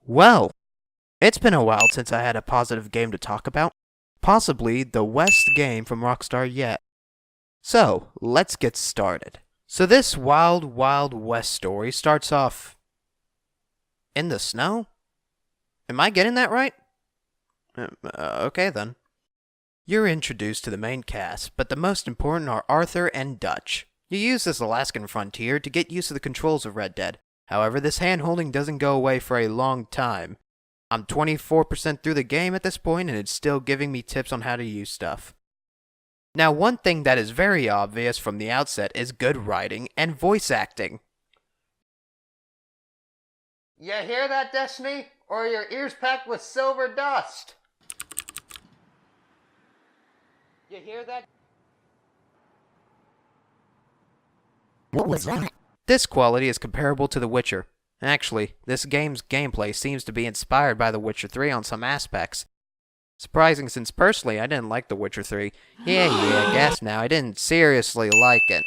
Well, it's been a while since I had a positive game to talk about. Possibly the best game from Rockstar yet. So, let's get started. So this Wild Wild West story starts off in the snow? Am I getting that right? Okay then. You're introduced to the main cast, but the most important are Arthur and Dutch. You use this Alaskan frontier to get used to the controls of Red Dead. However, this hand-holding doesn't go away for a long time. I'm 24% through the game at this point, and it's still giving me tips on how to use stuff. Now, one thing that is very obvious from the outset is good writing and voice acting. You hear that, Destiny? Or are your ears packed with silver dust? You hear that? What was that? This quality is comparable to The Witcher. Actually, this game's gameplay seems to be inspired by The Witcher 3 on some aspects. Surprising, since personally I didn't like The Witcher 3. Yeah, guess now, I didn't seriously like it.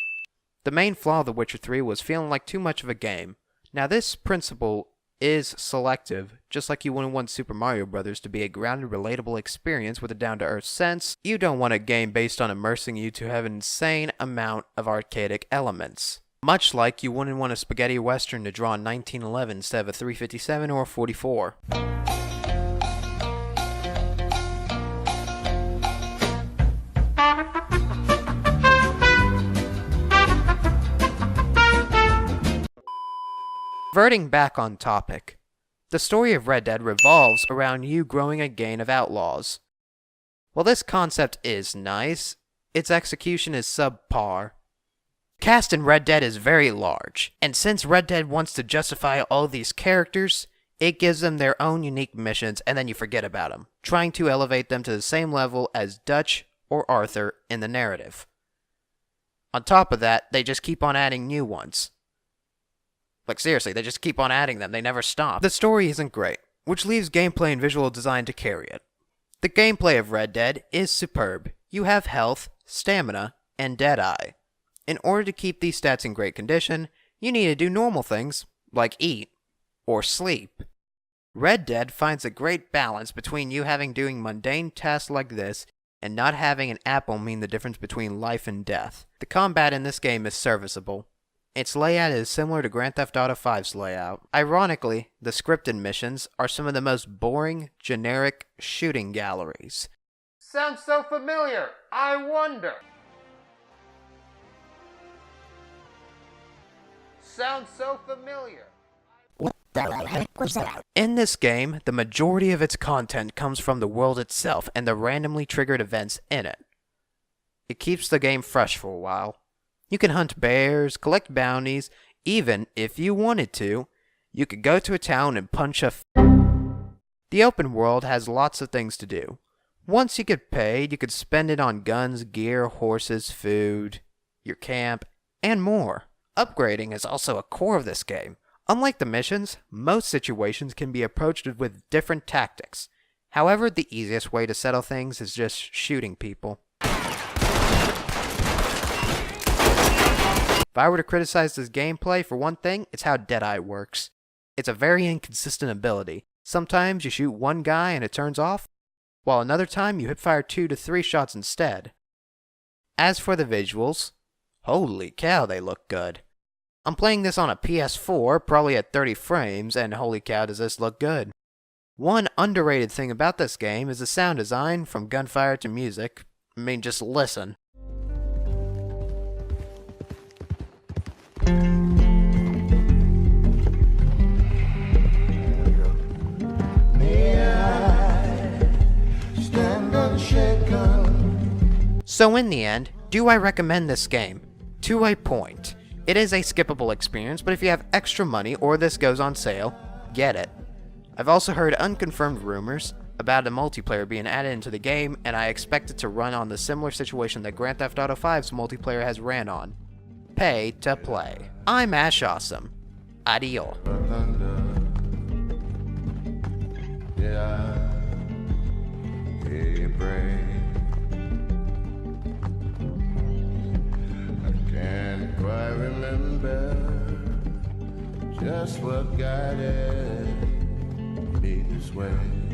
The main flaw of The Witcher 3 was feeling like too much of a game. Now this principle is selective. Just like you wouldn't want Super Mario Bros. To be a grounded, relatable experience with a down-to-earth sense, you don't want a game based on immersing you to have an insane amount of archaic elements. Much like you wouldn't want a spaghetti western to draw in 1911 instead of a 357 or 44. Verting back on topic, the story of Red Dead revolves around you growing a gang of outlaws. While this concept is nice, its execution is subpar. The cast in Red Dead is very large, and since Red Dead wants to justify all these characters, it gives them their own unique missions and then you forget about them, trying to elevate them to the same level as Dutch or Arthur in the narrative. On top of that, they just keep on adding new ones. Like seriously, they just keep on adding them, they never stop. The story isn't great, which leaves gameplay and visual design to carry it. The gameplay of Red Dead is superb. You have health, stamina, and Deadeye. In order to keep these stats in great condition, you need to do normal things, like eat, or sleep. Red Dead finds a great balance between you having doing mundane tasks like this, and not having an apple mean the difference between life and death. The combat in this game is serviceable. Its layout is similar to Grand Theft Auto V's layout. Ironically, the scripted missions are some of the most boring, generic shooting galleries. Sounds so familiar, I wonder. Sounds so familiar. What the heck was that? In this game, the majority of its content comes from the world itself and the randomly triggered events in it. It keeps the game fresh for a while. You can hunt bears, collect bounties, even, if you wanted to, you could go to a town and punch a The open world has lots of things to do. Once you get paid, you could spend it on guns, gear, horses, food, your camp, and more. Upgrading is also a core of this game. Unlike the missions, most situations can be approached with different tactics. However, the easiest way to settle things is just shooting people. If I were to criticize this gameplay, for one thing, it's how Deadeye works. It's a very inconsistent ability. Sometimes you shoot one guy and it turns off, while another time you hipfire 2 to 3 shots instead. As for the visuals, holy cow, they look good. I'm playing this on a PS4, probably at 30 frames, and holy cow does this look good. One underrated thing about this game is the sound design, from gunfire to music. I mean, just listen. So in the end, do I recommend this game? To a point. It is a skippable experience, but if you have extra money or this goes on sale, get it. I've also heard unconfirmed rumors about a multiplayer being added into the game, and I expect it to run on the similar situation that Grand Theft Auto V's multiplayer has ran on. Pay to play. I'm Ash Awesome. Adios. I remember just what guided me this way.